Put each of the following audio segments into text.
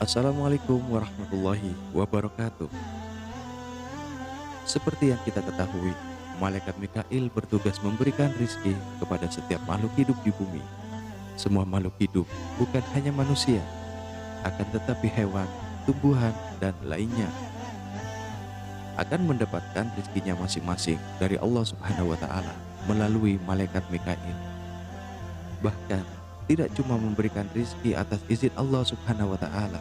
Assalamualaikum warahmatullahi wabarakatuh. Seperti yang kita ketahui, malaikat Mikail bertugas memberikan rizki kepada setiap makhluk hidup di bumi. Semua makhluk hidup, bukan hanya manusia, akan tetapi hewan, tumbuhan, dan lainnya akan mendapatkan rizkinya masing-masing dari Allah Subhanahu wa Ta'ala melalui malaikat Mikail. Bahkan tidak cuma memberikan rizki atas izin Allah Subhanahu wa Ta'ala,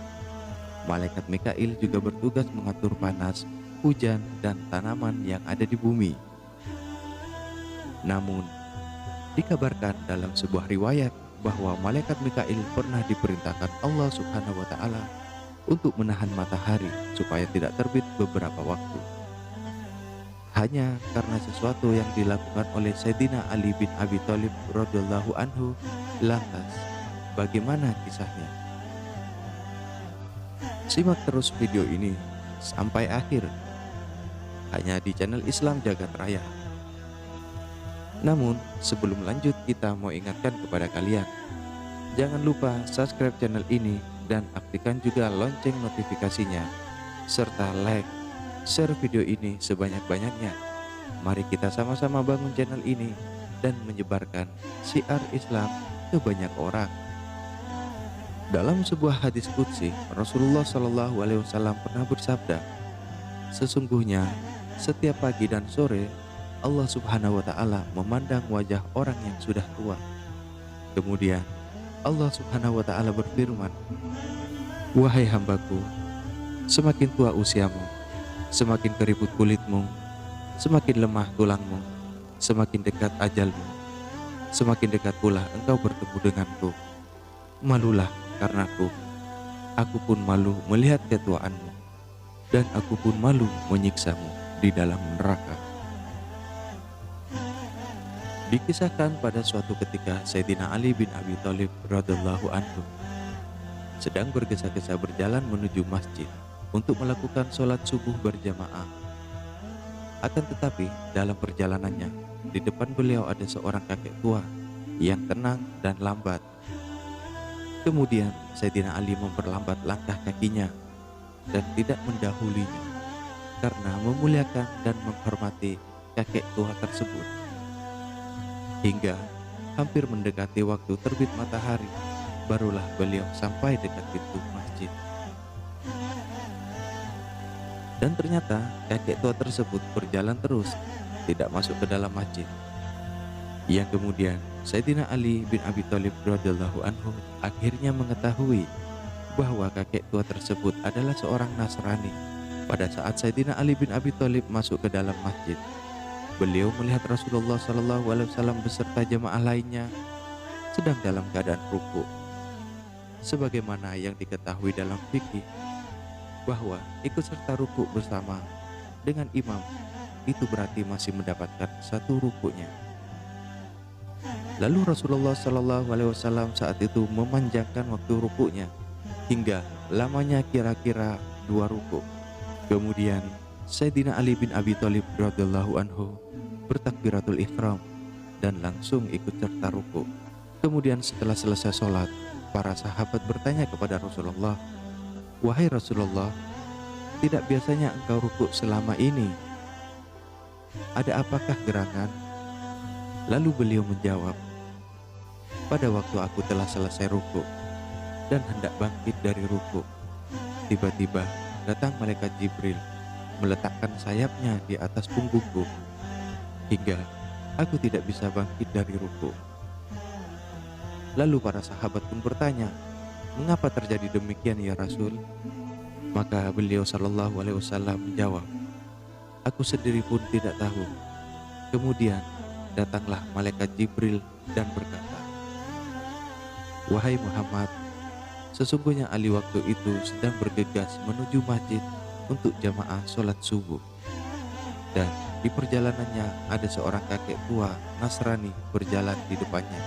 malaikat Mikail juga bertugas mengatur panas, hujan, dan tanaman yang ada di bumi. Namun, dikabarkan dalam sebuah riwayat bahwa malaikat Mikail pernah diperintahkan Allah Subhanahu wa Ta'ala untuk menahan matahari supaya tidak terbit beberapa waktu. Hanya karena sesuatu yang dilakukan oleh Sayyidina Ali bin Abi Thalib radhiyallahu anhu. Lantas, bagaimana kisahnya? Simak terus video ini sampai akhir, hanya di channel Islam Jagat Raya. Namun, sebelum lanjut, kita mau ingatkan kepada kalian, jangan lupa subscribe channel ini dan aktifkan juga lonceng notifikasinya, serta like, share video ini sebanyak-banyaknya. Mari kita sama-sama bangun channel ini dan menyebarkan syiar Islam ke banyak orang. Dalam sebuah hadis qudsi, Rasulullah Shallallahu Alaihi Wasallam pernah bersabda, sesungguhnya setiap pagi dan sore Allah Subhanahu Wa Ta'ala memandang wajah orang yang sudah tua. Kemudian Allah Subhanahu Wa Ta'ala berfirman, wahai hambaku, semakin tua usiamu, semakin keriput kulitmu, semakin lemah tulangmu, semakin dekat ajalmu, semakin dekat pula engkau bertemu denganku. Malulah karenaku, aku pun malu melihat ketuaanmu, dan aku pun malu menyiksamu di dalam neraka. Dikisahkan pada suatu ketika Sayyidina Ali bin Abi Thalib radhiyallahu anhu sedang bergesa-gesa berjalan menuju masjid untuk melakukan sholat subuh berjamaah. Akan tetapi dalam perjalanannya, di depan beliau ada seorang kakek tua yang tenang dan lambat. Kemudian Sayyidina Ali memperlambat langkah kakinya dan tidak mendahulinya karena memuliakan dan menghormati kakek tua tersebut. Hingga hampir mendekati waktu terbit matahari, barulah beliau sampai dekat pintu masjid. Dan ternyata kakek tua tersebut berjalan terus, tidak masuk ke dalam masjid. Yang kemudian Sayyidina Ali bin Abi Thalib radhiyallahu anhu akhirnya mengetahui bahwa kakek tua tersebut adalah seorang Nasrani. Pada saat Sayyidina Ali bin Abi Thalib masuk ke dalam masjid, beliau melihat Rasulullah Shallallahu Alaihi Wasallam beserta jemaah lainnya sedang dalam keadaan ruku. Sebagaimana yang diketahui dalam fikih, bahwa ikut serta ruku bersama dengan imam itu berarti masih mendapatkan satu rukunya. Lalu Rasulullah Shallallahu Alaihi Wasallam saat itu memanjangkan waktu rukunya hingga lamanya kira-kira 2 ruku. Kemudian Sayyidina Ali bin Abi Thalib radhiyallahu anhu bertakbiratul ihram dan langsung ikut serta ruku. Kemudian setelah selesai sholat, para sahabat bertanya kepada Rasulullah, wahai Rasulullah, tidak biasanya engkau ruku selama ini. Ada apakah gerangan? Lalu beliau menjawab, pada waktu aku telah selesai ruku dan hendak bangkit dari ruku, tiba-tiba datang malaikat Jibril meletakkan sayapnya di atas punggungku hingga aku tidak bisa bangkit dari ruku. Lalu para sahabat pun bertanya, mengapa terjadi demikian ya Rasul? Maka beliau Shallallahu Alaihi Wasallam menjawab, aku sendiri pun tidak tahu. Kemudian datanglah malaikat Jibril dan berkata, wahai Muhammad, sesungguhnya Ali waktu itu sedang bergegas menuju masjid untuk jamaah sholat subuh. Dan di perjalanannya ada seorang kakek tua Nasrani berjalan di depannya.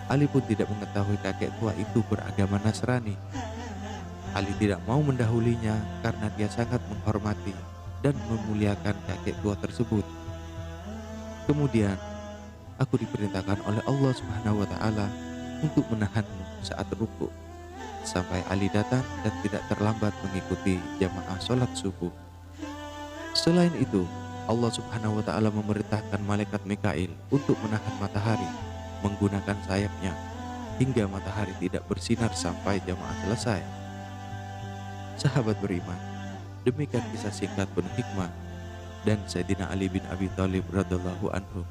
Ali pun tidak mengetahui kakek tua itu beragama Nasrani. Ali tidak mau mendahulinya karena dia sangat menghormati dan memuliakan kakek tua tersebut. Kemudian Aku diperintahkan oleh Allah Subhanahu wa taala untuk menahanmu saat ruku sampai Ali datang dan tidak terlambat mengikuti jamaah sholat subuh. Selain itu, Allah Subhanahu wa taala memerintahkan malaikat Mikail untuk menahan matahari menggunakan sayapnya hingga matahari tidak bersinar sampai jamaah selesai. Sahabat beriman, demikian kisah singkat penuh hikmah dan Sayyidina Ali bin Abi Thalib radhiyallahu anhu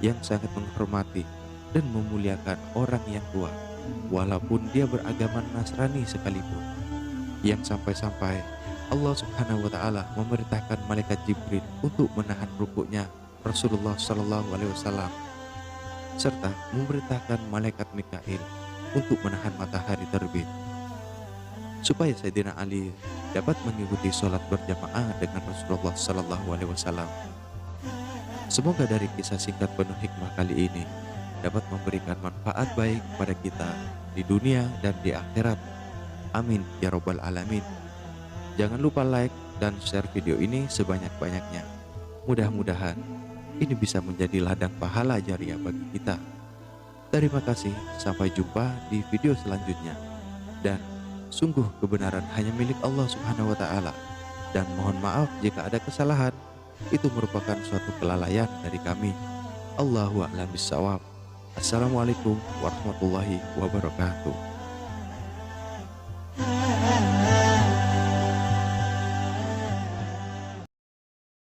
yang sangat menghormati dan memuliakan orang yang tua walaupun dia beragama Nasrani sekalipun, yang sampai-sampai Allah Subhanahu wa taala memerintahkan malaikat Jibril untuk menahan rukuknya Rasulullah Shallallahu alaihi wasallam serta memerintahkan malaikat Mikail untuk menahan matahari terbit supaya Sayyidina Ali dapat mengikuti sholat berjamaah dengan Rasulullah Shallallahu alaihi wasallam. Semoga dari kisah singkat penuh hikmah kali ini dapat memberikan manfaat baik pada kita di dunia dan di akhirat. Amin ya robbal alamin. Jangan lupa like dan share video ini sebanyak-banyaknya. Mudah-mudahan ini bisa menjadi ladang pahala jariah bagi kita. Terima kasih, sampai jumpa di video selanjutnya. Dan sungguh kebenaran hanya milik Allah Subhanahu wa taala. Dan mohon maaf jika ada kesalahan. Itu merupakan suatu kelalaian dari kami. Allahu a'lam bishawab. Assalamualaikum warahmatullahi wabarakatuh.